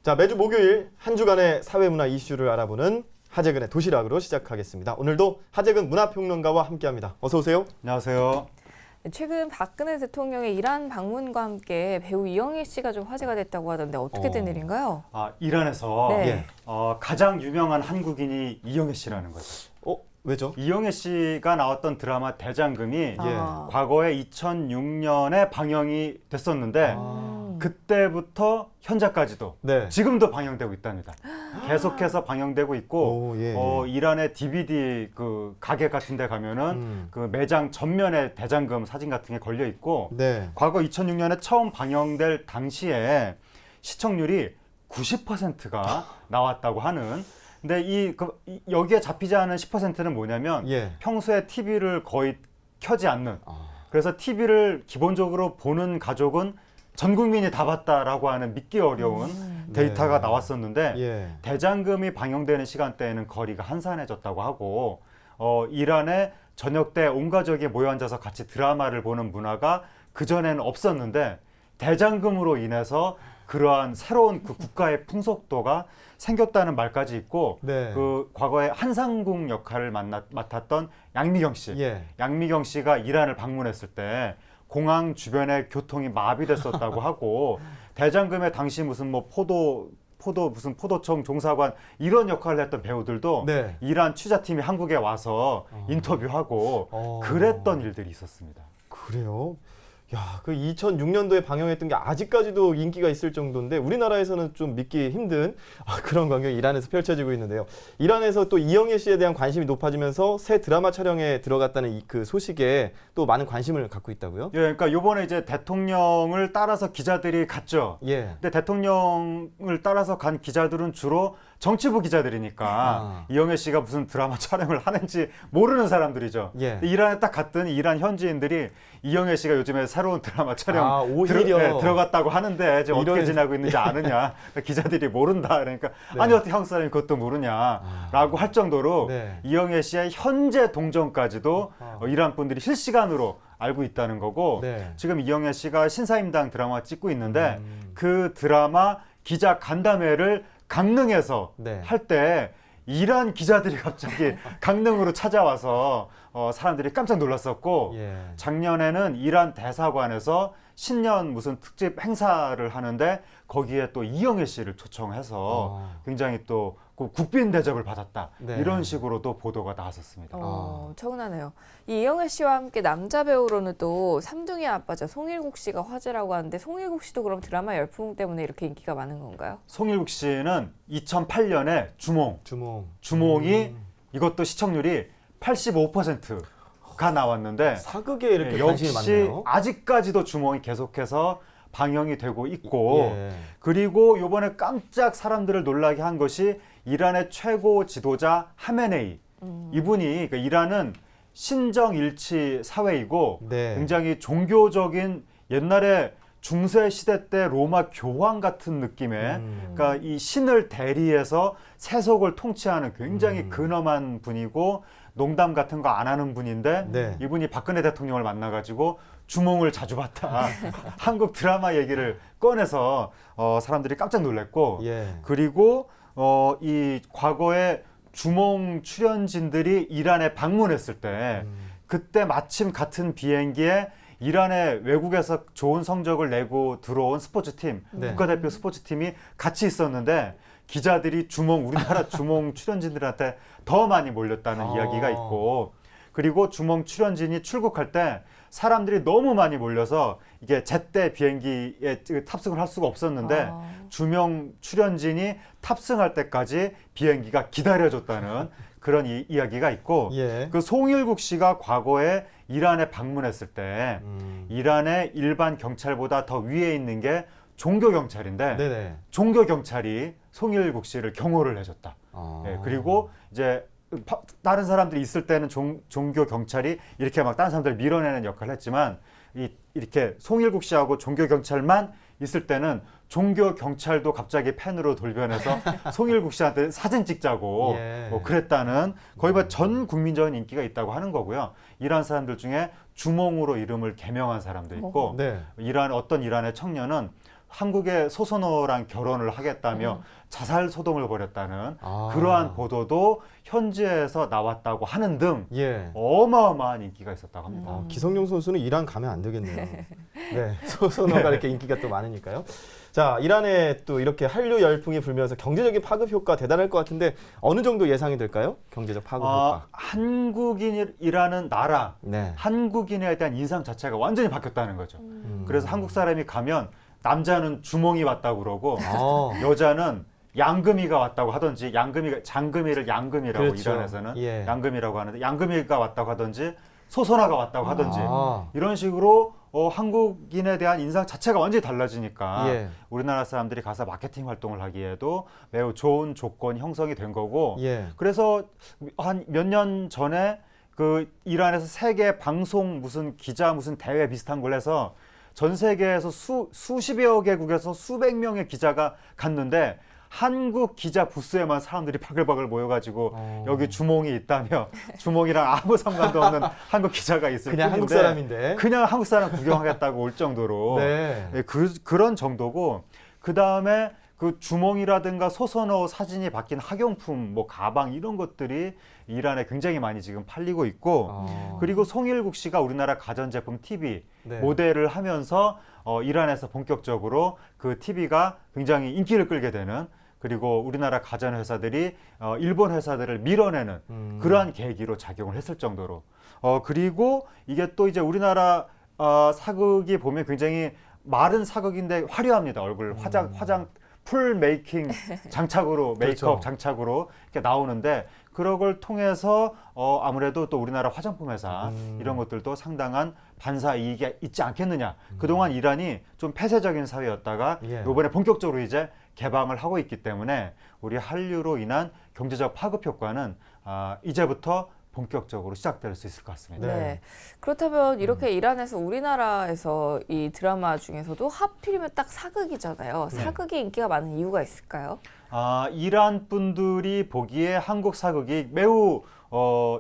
자, 매주 목요일 한 주간의 사회문화 이슈를 알아보는 하재근의 도시락으로 시작하겠습니다. 오늘도 하재근 문화평론가와 함께합니다. 어서 오세요. 안녕하세요. 최근 박근혜 대통령의 이란 방문과 함께 배우 이영애 씨가 좀 화제가 됐다고 하던데 어떻게 된 일인가요? 이란에서 네. 가장 유명한 한국인이 이영애 씨라는 거죠. 왜죠? 이영애 씨가 나왔던 드라마 대장금이 아. 과거에 2006년에 방영이 됐었는데 그때부터 현재까지도 네. 지금도 방영되고 있답니다. 계속해서 방영되고 있고 오, 예. 이란의 DVD 그 가게 같은 데 가면은 그 매장 전면에 대장금 사진 같은 게 걸려 있고 네. 과거 2006년에 처음 방영될 당시에 시청률이 90%가 나왔다고 하는. 근데 여기에 잡히지 않은 10%는 뭐냐면 예. 평소에 TV를 거의 켜지 않는. 그래서 TV를 기본적으로 보는 가족은 전 국민이 다 봤다라고 하는 믿기 어려운 데이터가 네. 나왔었는데 예. 대장금이 방영되는 시간대에는 거리가 한산해졌다고 하고 이란의 저녁 때 온 가족이 모여 앉아서 같이 드라마를 보는 문화가 그전에는 없었는데 대장금으로 인해서 그러한 새로운 그 국가의 풍속도가 생겼다는 말까지 있고 네. 그 과거에 한상궁 역할을 맡았던 양미경 씨, 예. 양미경 씨가 이란을 방문했을 때 공항 주변에 교통이 마비됐었다고 하고 대장금에 당시 무슨 뭐 무슨 포도청 종사관 이런 역할을 했던 배우들도 네. 이란 취재팀이 한국에 와서 인터뷰하고 그랬던 일들이 있었습니다. 그래요? 야, 그 2006년도에 방영했던 게 아직까지도 인기가 있을 정도인데 우리나라에서는 좀 믿기 힘든 그런 광경이 이란에서 펼쳐지고 있는데요. 이란에서 또 이영애 씨에 대한 관심이 높아지면서 새 드라마 촬영에 들어갔다는 그 소식에 또 많은 관심을 갖고 있다고요? 예, 그러니까 요번에 이제 대통령을 따라서 기자들이 갔죠. 예. 근데 대통령을 따라서 간 기자들은 주로 정치부 기자들이니까 이영애 씨가 무슨 드라마 촬영을 하는지 모르는 사람들이죠. 예. 근데 이란에 딱 갔더니 이란 현지인들이 이영애 씨가 요즘에 새로운 드라마 촬영 오히려 들어갔다고 하는데 지금 어떻게 지내고 있는지 아느냐. 기자들이 모른다. 그러니까 아니 어떻게 한국 사람이 그것도 모르냐라고 할 정도로 네. 이영애 씨의 현재 동정까지도 이란 분들이 실시간으로 알고 있다는 거고 네. 지금 이영애 씨가 신사임당 드라마 찍고 있는데 그 드라마 기자 간담회를 강릉에서 네. 할 때 이란 기자들이 갑자기 강릉으로 찾아와서 사람들이 깜짝 놀랐었고 예. 작년에는 이란 대사관에서 신년 무슨 특집 행사를 하는데 거기에 또 이영애 씨를 초청해서 굉장히 또 국빈 대접을 받았다. 네. 이런 식으로도 보도가 나왔었습니다. 엄청나네요. 이 이영애 씨와 함께 남자 배우로는 또 삼둥이 아빠죠. 송일국 씨가 화제라고 하는데 송일국 씨도 그럼 드라마 열풍 때문에 이렇게 인기가 많은 건가요? 송일국 씨는 2008년에 주몽이 이것도 시청률이 85%가 나왔는데 사극에 이렇게 관심이 역시 많네요. 아직까지도 주몽이 계속해서 방영이 되고 있고 예. 그리고 이번에 깜짝 사람들을 놀라게 한 것이 이란의 최고 지도자 하메네이 이분이 그러니까 이란은 신정일치 사회이고 네. 굉장히 종교적인 옛날에 중세 시대 때 로마 교황 같은 느낌의 그러니까 이 신을 대리해서 세속을 통치하는 굉장히 근엄한 분이고 농담 같은 거 안 하는 분인데 네. 이분이 박근혜 대통령을 만나가지고 주몽을 자주 봤다. 한국 드라마 얘기를 꺼내서 사람들이 깜짝 놀랐고 예. 그리고 이 과거에 주몽 출연진들이 이란에 방문했을 때 그때 마침 같은 비행기에 이란의 외국에서 좋은 성적을 내고 들어온 스포츠팀, 네. 국가대표 스포츠팀이 같이 있었는데 기자들이 우리나라 주몽 출연진들한테 더 많이 몰렸다는 이야기가 있고 그리고 주몽 출연진이 출국할 때 사람들이 너무 많이 몰려서 이게 제때 비행기에 탑승을 할 수가 없었는데 주명 출연진이 탑승할 때까지 비행기가 기다려줬다는 그런 이야기가 있고 예. 그 송일국 씨가 과거에 이란에 방문했을 때 이란의 일반 경찰보다 더 위에 있는 게 종교 경찰인데 네네. 종교 경찰이 송일국 씨를 경호를 해줬다. 예, 그리고 이제 다른 사람들이 있을 때는 종교 경찰이 이렇게 막 다른 사람들을 밀어내는 역할을 했지만 이렇게 송일국 씨하고 종교 경찰만 있을 때는 종교 경찰도 갑자기 팬으로 돌변해서 송일국 씨한테 사진 찍자고 예. 뭐 그랬다는 거의 전 국민적인 인기가 있다고 하는 거고요. 이란 사람들 중에 주몽으로 이름을 개명한 사람도 있고 네. 어떤 이란의 청년은 한국의 소선호랑 결혼을 하겠다며 자살 소동을 벌였다는 아. 그러한 보도도 현지에서 나왔다고 하는 등 예. 어마어마한 인기가 있었다고 합니다. 기성용 선수는 이란 가면 안 되겠네요. 네, 소선호가 이렇게 인기가 또 많으니까요. 자, 이란에 또 이렇게 한류 열풍이 불면서 경제적인 파급 효과 대단할 것 같은데 어느 정도 예상이 될까요? 경제적 파급 효과. 한국인이라는 나라, 네. 한국인에 대한 인상 자체가 완전히 바뀌었다는 거죠. 그래서 한국 사람이 가면 남자는 주몽이 왔다고 그러고 여자는 양금이가 왔다고 하든지 장금이를 양금이라고 그렇죠. 이란에서는 예. 양금이라고 하는데 양금이가 왔다고 하든지 소선화가 왔다고 하든지 이런 식으로 한국인에 대한 인상 자체가 완전히 달라지니까 예. 우리나라 사람들이 가서 마케팅 활동을 하기에도 매우 좋은 조건이 형성이 된 거고 예. 그래서 한 몇 년 전에 그 이란에서 세계 방송 무슨 기자 무슨 대회 비슷한 걸 해서 전 세계에서 수십여 개국에서 수백 명의 기자가 갔는데 한국 기자 부스에만 사람들이 바글바글 모여가지고 여기 주몽이 있다며 주몽이랑 아무 상관도 없는 한국 기자가 있을 그냥 한국 뿐인데 사람인데. 그냥 한국 사람 구경하겠다고 올 정도로 네. 예, 그런 정도고 그 다음에 그 주몽이라든가 소선호 사진이 박힌 학용품 뭐 가방 이런 것들이 이란에 굉장히 많이 지금 팔리고 있고 그리고 송일국 씨가 우리나라 가전제품 TV 네. 모델을 하면서 이란에서 본격적으로 그 TV가 굉장히 인기를 끌게 되는 그리고 우리나라 가전 회사들이 일본 회사들을 밀어내는 그러한 계기로 작용을 했을 정도로 그리고 이게 또 이제 우리나라 사극이 보면 굉장히 마른 사극인데 화려합니다. 얼굴 화장 풀 메이킹 장착으로 메이크업 그렇죠. 장착으로 이렇게 나오는데 그런 걸 통해서 아무래도 또 우리나라 화장품 회사 이런 것들도 상당한 반사 이익이 있지 않겠느냐. 그동안 이란이 좀 폐쇄적인 사회였다가 예. 이번에 본격적으로 이제 개방을 하고 있기 때문에 우리 한류로 인한 경제적 파급 효과는 이제부터 본격적으로 시작될 수 있을 것 같습니다. 네. 네. 그렇다면 이렇게 이란에서 우리나라에서 이 드라마 중에서도 하필이면 딱 사극이잖아요. 네. 사극이 인기가 많은 이유가 있을까요? 이란 분들이 보기에 한국 사극이 매우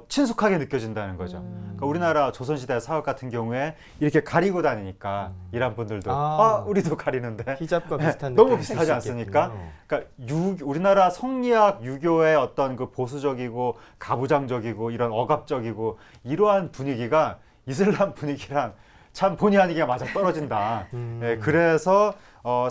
친숙하게 느껴진다는 거죠. 그러니까 우리나라 조선시대 사극 같은 경우에 이렇게 가리고 다니니까 이란 분들도 우리도 가리는데 히잡과 비슷한 너무 느낌이 비슷하지 있을 수 않습니까? 있겠군요. 그러니까 우리나라 성리학 유교의 어떤 그 보수적이고 가부장적이고 이런 억압적이고 이러한 분위기가 이슬람 분위기랑 참 본의 아니게 맞아 떨어진다. 예, 그래서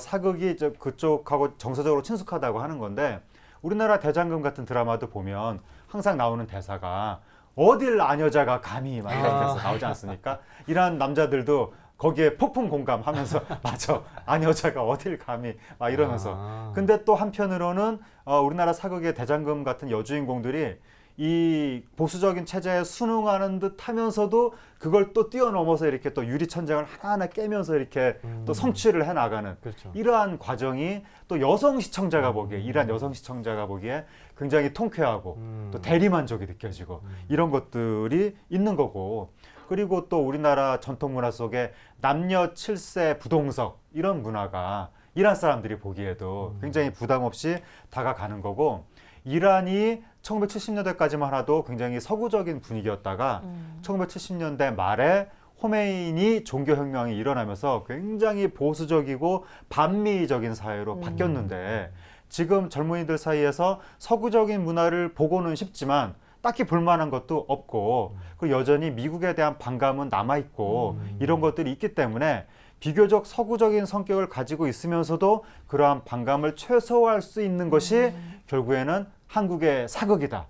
사극이 그쪽하고 정서적으로 친숙하다고 하는 건데 우리나라 대장금 같은 드라마도 보면 항상 나오는 대사가 어딜 아녀자가 감히 막 이런 데서 나오지 않습니까? 이란 남자들도 거기에 폭풍 공감하면서 맞아 아녀자가 어딜 감히 막 이러면서 근데 또 한편으로는 우리나라 사극의 대장금 같은 여주인공들이 이 보수적인 체제에 순응하는 듯 하면서도 그걸 또 뛰어넘어서 이렇게 또 유리천장을 하나하나 깨면서 이렇게 또 성취를 해 나가는 그렇죠. 이러한 과정이 또 여성 시청자가 보기에 이란 여성 시청자가 보기에 굉장히 통쾌하고 또 대리만족이 느껴지고 이런 것들이 있는 거고 그리고 또 우리나라 전통 문화 속에 남녀 7세 부동석 이런 문화가 이란 사람들이 보기에도 굉장히 부담 없이 다가가는 거고 이란이 1970년대까지만 하도 굉장히 서구적인 분위기였다가 1970년대 말에 호메인이 종교혁명이 일어나면서 굉장히 보수적이고 반미적인 사회로 바뀌었는데 지금 젊은이들 사이에서 서구적인 문화를 보고는 싶지만 딱히 볼만한 것도 없고 그리고 여전히 미국에 대한 반감은 남아있고 이런 것들이 있기 때문에 비교적 서구적인 성격을 가지고 있으면서도 그러한 반감을 최소화할 수 있는 것이 결국에는 한국의 사극이다.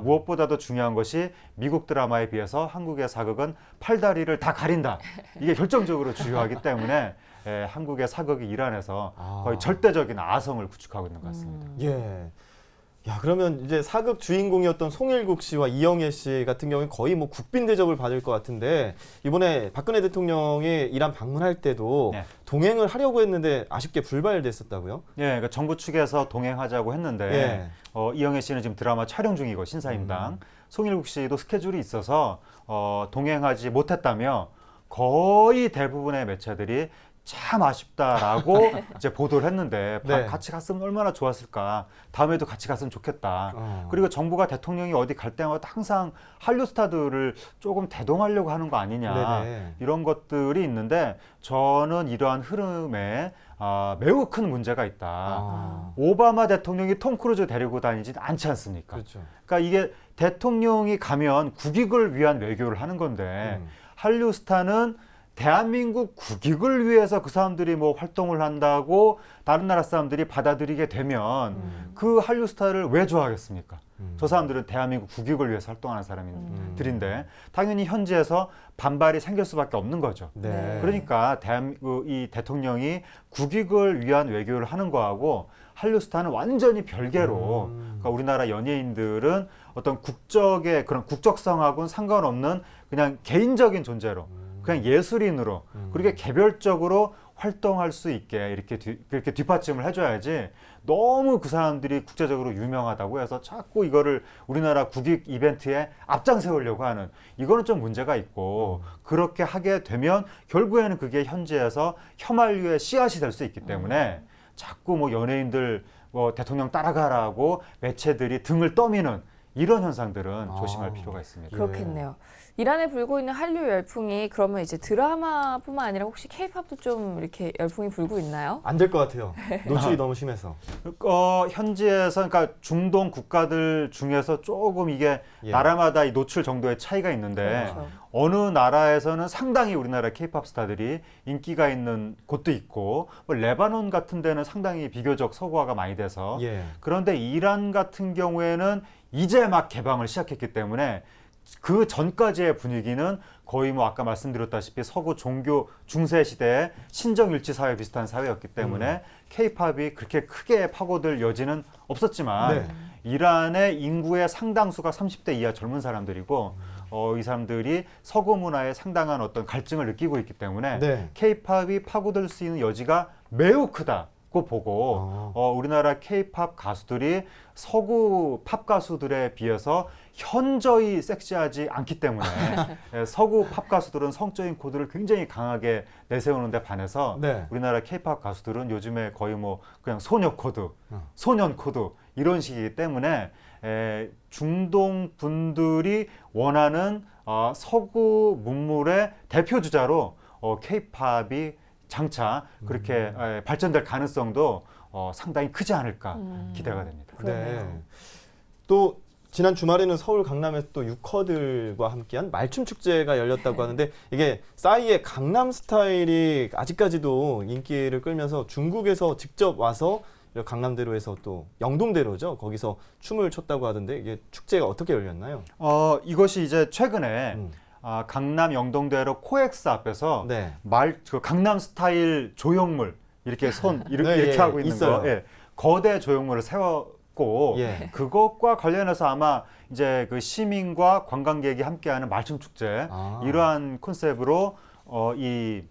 무엇보다도 중요한 것이 미국 드라마에 비해서 한국의 사극은 팔다리를 다 가린다. 이게 결정적으로 중요하기 때문에 한국의 사극이 이란에서 거의 절대적인 아성을 구축하고 있는 것 같습니다. 예. 야, 그러면 이제 사극 주인공이었던 송일국 씨와 이영애 씨 같은 경우는 거의 뭐 국빈 대접을 받을 것 같은데 이번에 박근혜 대통령이 이란 방문할 때도 네. 동행을 하려고 했는데 아쉽게 불발됐었다고요? 예, 그러니까 정부 측에서 동행하자고 했는데 이영애 씨는 지금 드라마 촬영 중이고 신사임당 송일국 씨도 스케줄이 있어서 동행하지 못했다며 거의 대부분의 매체들이 참 아쉽다라고 이제 보도를 했는데 네. 같이 갔으면 얼마나 좋았을까. 다음에도 같이 갔으면 좋겠다. 그리고 정부가 대통령이 어디 갈 때마다 항상 한류 스타들을 조금 대동하려고 하는 거 아니냐. 네네. 이런 것들이 있는데 저는 이러한 흐름에 매우 큰 문제가 있다. 오바마 대통령이 톰 크루즈 데리고 다니진 않지 않습니까? 그렇죠. 그러니까 이게 대통령이 가면 국익을 위한 외교를 하는 건데 한류 스타는 대한민국 국익을 위해서 그 사람들이 뭐 활동을 한다고 다른 나라 사람들이 받아들이게 되면 그 한류 스타를 왜 좋아하겠습니까? 저 사람들은 대한민국 국익을 위해서 활동하는 사람들인데 당연히 현지에서 반발이 생길 수밖에 없는 거죠. 네. 그러니까 이 대통령이 국익을 위한 외교를 하는 거하고 한류 스타는 완전히 별개로 그러니까 우리나라 연예인들은 어떤 국적의 그런 국적성하고는 상관없는 그냥 개인적인 존재로 그냥 예술인으로 그렇게 개별적으로 활동할 수 있게 이렇게 뒷받침을 해줘야지 너무 그 사람들이 국제적으로 유명하다고 해서 자꾸 이거를 우리나라 국익 이벤트에 앞장세우려고 하는 이거는 좀 문제가 있고 그렇게 하게 되면 결국에는 그게 현지에서 혐한류의 씨앗이 될 수 있기 때문에 자꾸 뭐 연예인들 뭐 대통령 따라가라고 매체들이 등을 떠미는 이런 현상들은 조심할 필요가 있습니다. 그렇겠네요. 이란에 불고 있는 한류 열풍이 그러면 이제 드라마뿐만 아니라 혹시 케이팝도 좀 이렇게 열풍이 불고 있나요? 안 될 것 같아요. 노출이 너무 심해서. 현지에서 그러니까 중동 국가들 중에서 조금 이게 예. 나라마다 이 노출 정도의 차이가 있는데 그렇죠. 어느 나라에서는 상당히 우리나라 케이팝 스타들이 인기가 있는 곳도 있고 뭐 레바논 같은 데는 상당히 비교적 서구화가 많이 돼서 예. 그런데 이란 같은 경우에는 이제 막 개방을 시작했기 때문에 그 전까지의 분위기는 거의 뭐 아까 말씀드렸다시피 서구 종교 중세 시대의 신정일치 사회 비슷한 사회였기 때문에 케이팝이 그렇게 크게 파고들 여지는 없었지만 네. 이란의 인구의 상당수가 30대 이하 젊은 사람들이고 이 사람들이 서구 문화에 상당한 어떤 갈증을 느끼고 있기 때문에 네. 케이팝이 파고들 수 있는 여지가 매우 크다고 보고 우리나라 케이팝 가수들이 서구 팝 가수들에 비해서 현저히 섹시하지 않기 때문에 서구 팝 가수들은 성적인 코드를 굉장히 강하게 내세우는 데 반해서 네. 우리나라 케이팝 가수들은 요즘에 거의 뭐 그냥 소녀 코드, 소년 코드 이런 식이기 때문에 중동 분들이 원하는 서구 문물의 대표 주자로 케이팝이 장차 그렇게 발전될 가능성도 상당히 크지 않을까 기대가 됩니다. 그러네요. 또 지난 주말에는 서울 강남에서 또 유커들과 함께한 말춤 축제가 열렸다고 하는데 이게 싸이의 강남 스타일이 아직까지도 인기를 끌면서 중국에서 직접 와서 강남대로에서 또 영동대로죠. 거기서 춤을 췄다고 하던데 이게 축제가 어떻게 열렸나요? 이것이 이제 최근에 강남 영동대로 코엑스 앞에서 네. 그 강남 스타일 조형물 이렇게 이렇게 예, 하고 있는 있어요. 거, 거대 조형물을 세웠고 예. 그것과 관련해서 아마 이제 그 시민과 관광객이 함께하는 말춤 축제 이러한 컨셉으로 이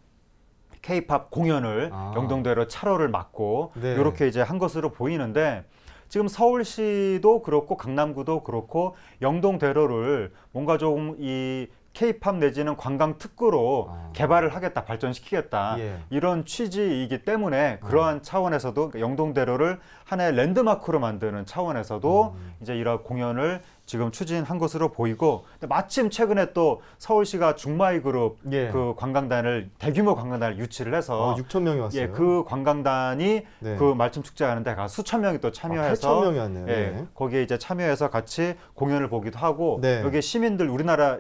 K-팝 공연을 영동대로 차로를 막고 네. 이렇게 이제 한 것으로 보이는데 지금 서울시도 그렇고 강남구도 그렇고 영동대로를 뭔가 좀 이 K-팝 내지는 관광 특구로 개발을 하겠다, 발전시키겠다 예. 이런 취지이기 때문에 그러한 차원에서도 그러니까 영동대로를 하나의 랜드마크로 만드는 차원에서도 이제 이런 공연을 지금 추진한 것으로 보이고 근데 마침 최근에 또 서울시가 중마이 그룹 예. 그 관광단을 대규모 관광단을 유치를 해서 6천 명이 왔어요. 그 관광단이 네. 그 말춤 축제 하는데 가 수천 명이 또 참여해서 8천 명이 왔네요. 네. 거기에 이제 참여해서 같이 공연을 보기도 하고 네. 여기 시민들 우리나라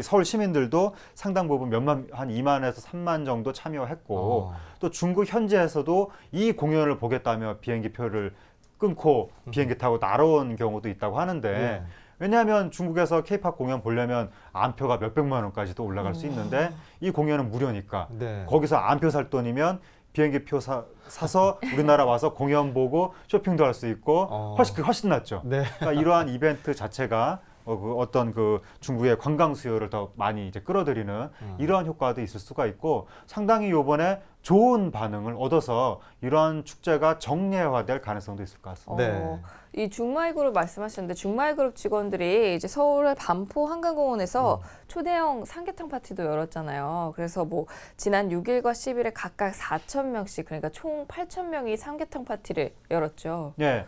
서울 시민들도 상당 부분 한 2만에서 3만 정도 참여했고 또 중국 현지에서도 이 공연을 보겠다며 비행기 표를 끊고 비행기 타고 날아온 경우도 있다고 하는데 네. 왜냐하면 중국에서 케이팝 공연 보려면 안표가 몇백만 원까지도 올라갈 수 있는데 이 공연은 무료니까 네. 거기서 안표 살 돈이면 비행기 표 사서 우리나라 와서 공연 보고 쇼핑도 할 수 있고 훨씬 낫죠. 네. 그러니까 이러한 이벤트 자체가 어떤 그 중국의 관광 수요를 더 많이 이제 끌어들이는 이러한 효과도 있을 수가 있고 상당히 이번에 좋은 반응을 얻어서 이러한 축제가 정례화될 가능성도 있을 것 같습니다. 네. 이 중마이그룹 말씀하셨는데 중마이그룹 직원들이 이제 서울의 반포 한강공원에서 초대형 삼계탕 파티도 열었잖아요. 그래서 뭐 지난 6일과 10일에 각각 4천 명씩 그러니까 총 8천 명이 삼계탕 파티를 열었죠. 네,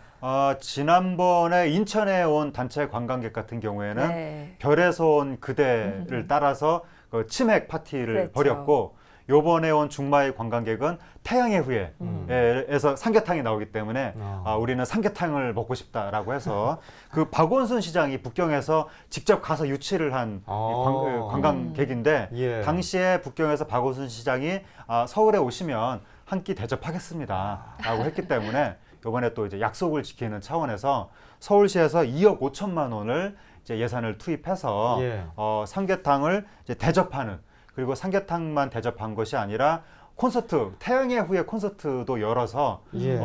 지난번에 인천에 온 단체 관광객 같은 경우에는 네. 별에서 온 그대를 따라서 그 치맥 파티를 그랬죠. 벌였고 요번에 온 중마의 관광객은 태양의 후예에서 삼계탕이 나오기 때문에 우리는 삼계탕을 먹고 싶다라고 해서 그 박원순 시장이 북경에서 직접 가서 유치를 한 관광객인데 예. 당시에 북경에서 박원순 시장이 서울에 오시면 한 끼 대접하겠습니다라고 했기 때문에 이번에 또 이제 약속을 지키는 차원에서 서울시에서 2억 5천만 원을 이제 예산을 투입해서 예. 삼계탕을 이제 대접하는, 그리고 삼계탕만 대접한 것이 아니라 콘서트, 태양의 후예 콘서트도 열어서 예.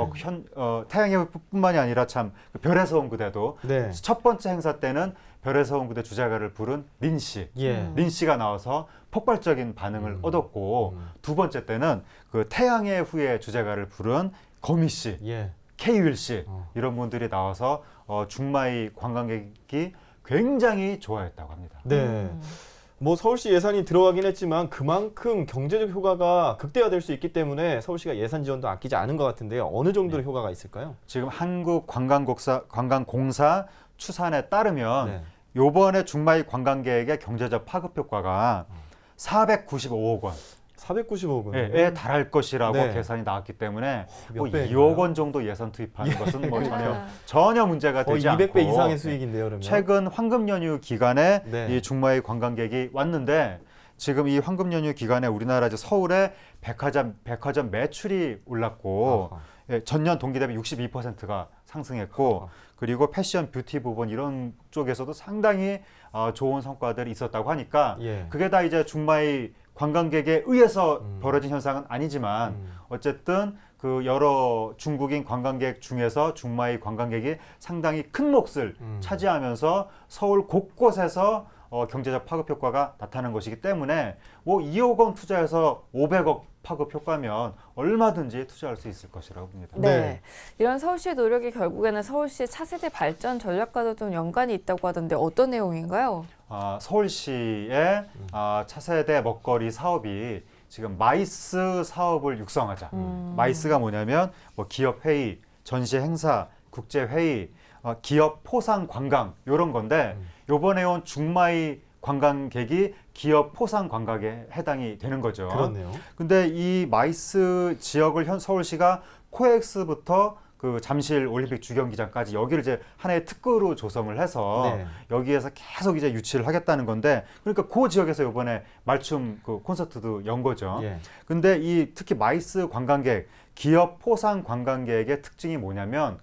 태양의 후뿐만이 아니라 참 별에서 온 그대도 네. 첫 번째 행사 때는 별에서 온 그대 주제가를 부른 린 씨. 예. 린 씨가 나와서 폭발적인 반응을 얻었고 두 번째 때는 그 태양의 후예 주제가를 부른 거미 씨, 예. 케이윌 씨 이런 분들이 나와서 중마이 관광객이 굉장히 좋아했다고 합니다. 네. 뭐 서울시 예산이 들어가긴 했지만 그만큼 경제적 효과가 극대화될 수 있기 때문에 서울시가 예산 지원도 아끼지 않은 것 같은데요. 어느 정도의 효과가 있을까요? 지금 한국관광공사 추산에 따르면 네. 요번에 중마이 관광객의 경제적 파급 효과가 495억 원. 495억 예, 원. 에 달할 것이라고 네. 계산이 나왔기 때문에 몇 뭐 배인가요? 2억 원 정도 예산 투입하는 것은 뭐 전혀 문제가 거의 되지 200배 않고 이상의 수익인데요, 그러면. 최근 황금 연휴 기간에 네. 이 중마이 관광객이 왔는데 지금 이 황금 연휴 기간에 우리나라 이제 서울의 백화점 매출이 올랐고 아하. 예, 전년 동기 대비 62%가 상승했고 아하. 그리고 패션 뷰티 부분 이런 쪽에서도 상당히 좋은 성과들이 있었다고 하니까 예. 그게 다 이제 중마이 관광객에 의해서 벌어진 현상은 아니지만 어쨌든 그 여러 중국인 관광객 중에서 중마이 관광객이 상당히 큰 몫을 차지하면서 서울 곳곳에서 경제적 파급 효과가 나타나는 것이기 때문에 뭐 2억 원 투자해서 500억 파급 효과면 얼마든지 투자할 수 있을 것이라고 봅니다. 네. 네. 이런 서울시의 노력이 결국에는 서울시의 차세대 발전 전략과도 좀 연관이 있다고 하던데 어떤 내용인가요? 서울시의 차세대 먹거리 사업이 지금 마이스 사업을 육성하자. 마이스가 뭐냐면 뭐 기업 회의, 전시 행사, 국제 회의, 기업 포상 관광 이런 건데 요번에 온 중마이 관광객이 기업 포상 관광에 해당이 되는 거죠. 그렇네요. 근데 이 마이스 지역을 서울시가 코엑스부터 그 잠실 올림픽 주경기장까지 여기를 이제 하나의 특구로 조성을 해서 네. 여기에서 계속 이제 유치를 하겠다는 건데 그러니까 그 지역에서 이번에 맞춤 그 콘서트도 연 거죠. 예. 근데 이 특히 마이스 관광객, 기업 포상 관광객의 특징이 뭐냐면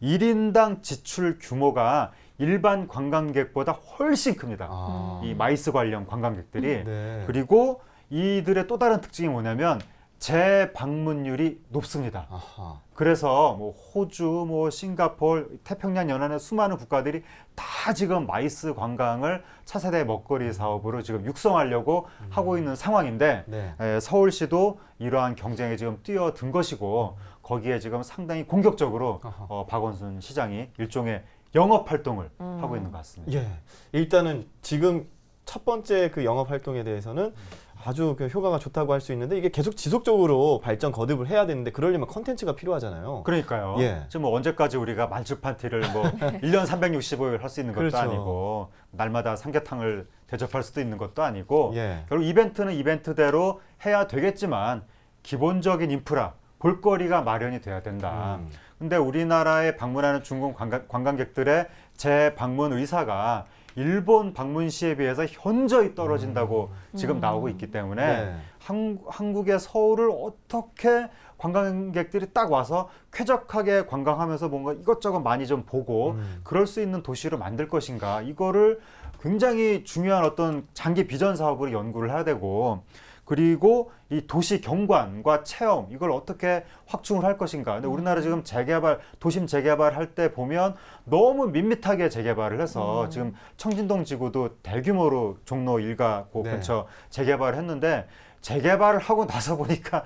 1인당 지출 규모가 일반 관광객보다 훨씬 큽니다. 이 마이스 관련 관광객들이. 네. 그리고 이들의 또 다른 특징이 뭐냐면 재방문율이 높습니다. 아하. 그래서 뭐 호주, 뭐 싱가포르, 태평양 연안의 수많은 국가들이 다 지금 마이스 관광을 차세대 먹거리 사업으로 지금 육성하려고 하고 있는 상황인데 네. 서울시도 이러한 경쟁에 지금 뛰어든 것이고 거기에 지금 상당히 공격적으로 박원순 시장이 일종의 영업 활동을 하고 있는 것 같습니다. 예. 일단은 지금 첫 번째 그 영업 활동에 대해서는 아주 그 효과가 좋다고 할 수 있는데 이게 계속 지속적으로 발전 거듭을 해야 되는데 그러려면 컨텐츠가 필요하잖아요. 그러니까요. 예. 지금 뭐 언제까지 우리가 만주 파티를 뭐 1년 365일 할 수 있는 것도 그렇죠. 아니고 날마다 삼계탕을 대접할 수도 있는 것도 아니고 예. 결국 이벤트는 이벤트대로 해야 되겠지만 기본적인 인프라, 볼거리가 마련이 돼야 된다. 근데 우리나라에 방문하는 중국 관광객들의 재방문 의사가 일본 방문 시에 비해서 현저히 떨어진다고 지금 나오고 있기 때문에 네. 한국의 서울을 어떻게 관광객들이 딱 와서 쾌적하게 관광하면서 뭔가 이것저것 많이 좀 보고 그럴 수 있는 도시로 만들 것인가, 이거를 굉장히 중요한 어떤 장기 비전 사업으로 연구를 해야 되고, 그리고 이 도시 경관과 체험, 이걸 어떻게 확충을 할 것인가. 근데 우리나라 지금 재개발, 도심 재개발할 때 보면 너무 밋밋하게 재개발을 해서 지금 청진동 지구도 대규모로 종로 일가 그 네. 근처 재개발을 했는데 재개발을 하고 나서 보니까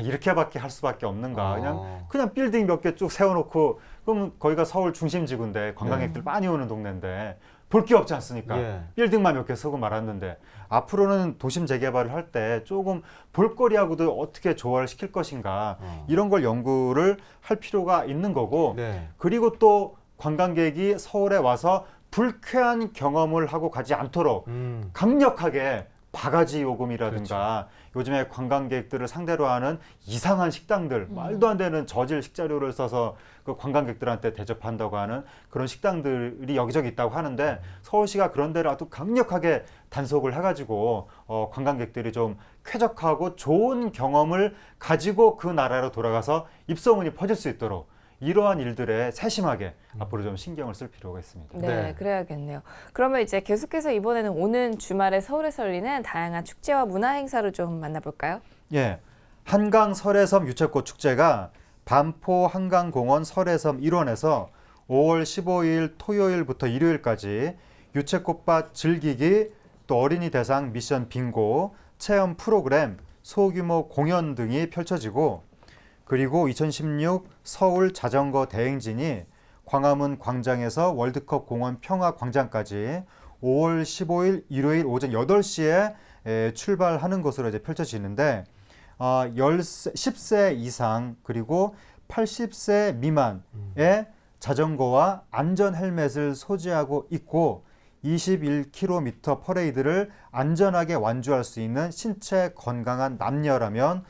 이렇게밖에 할 수밖에 없는가. 그냥 빌딩 몇 개 쭉 세워놓고, 그럼 거기가 서울 중심 지구인데 관광객들 많이 오는 동네인데 볼 게 없지 않습니까? 예. 빌딩만 몇 개 서고 말았는데 앞으로는 도심 재개발을 할 때 조금 볼거리하고도 어떻게 조화를 시킬 것인가, 이런 걸 연구를 할 필요가 있는 거고, 네. 그리고 또 관광객이 서울에 와서 불쾌한 경험을 하고 가지 않도록 강력하게 바가지 요금이라든가 요즘에 관광객들을 상대로 하는 이상한 식당들, 말도 안 되는 저질 식자료를 써서 그 관광객들한테 대접한다고 하는 그런 식당들이 여기저기 있다고 하는데 서울시가 그런 데를 아주 강력하게 단속을 해가지고 관광객들이 좀 쾌적하고 좋은 경험을 가지고 그 나라로 돌아가서 입소문이 퍼질 수 있도록 이러한 일들에 세심하게 앞으로 좀 신경을 쓸 필요가 있습니다. 네, 네. 그래야겠네요. 그러면 이제 계속해서 이번에는 오는 주말에 서울에서 열리는 다양한 축제와 문화 행사를 좀 만나볼까요? 예, 한강 설해섬 유채꽃 축제가 반포 한강공원 설해섬 일원에서 5월 15일 토요일부터 일요일까지 유채꽃밭 즐기기, 또 어린이 대상 미션 빙고, 체험 프로그램, 소규모 공연 등이 펼쳐지고, 그리고 2016 서울 자전거 대행진이 광화문 광장에서 월드컵 공원 평화광장까지 5월 15일 일요일 오전 8시에 출발하는 것으로 이제 펼쳐지는데 10세 이상 그리고 80세 미만의 자전거와 안전 헬멧을 소지하고 있고 21km 퍼레이드를 안전하게 완주할 수 있는 신체 건강한 남녀라면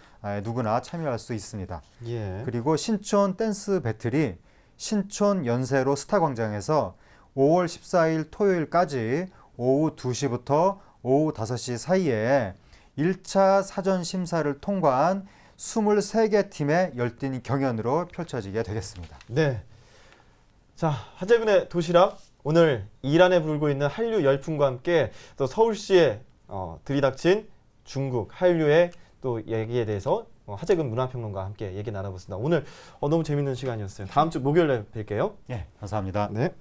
누구나 참여할 수 있습니다. 예. 그리고 신촌 댄스 배틀이 신촌 연세로 스타광장에서 5월 14일 토요일까지 오후 2시부터 오후 5시 사이에 1차 사전 심사를 통과한 23개 팀의 열띤 경연으로 펼쳐지게 되겠습니다. 네. 자, 하재근의 도시락. 오늘 이란에 불고 있는 한류 열풍과 함께 또 서울시에 들이닥친 중국 한류의 또 얘기에 대해서 하재근 문화평론가와 함께 얘기 나눠봤습니다. 오늘 너무 재밌는 시간이었어요. 다음 주 목요일에 뵐게요. 예, 감사합니다. 네.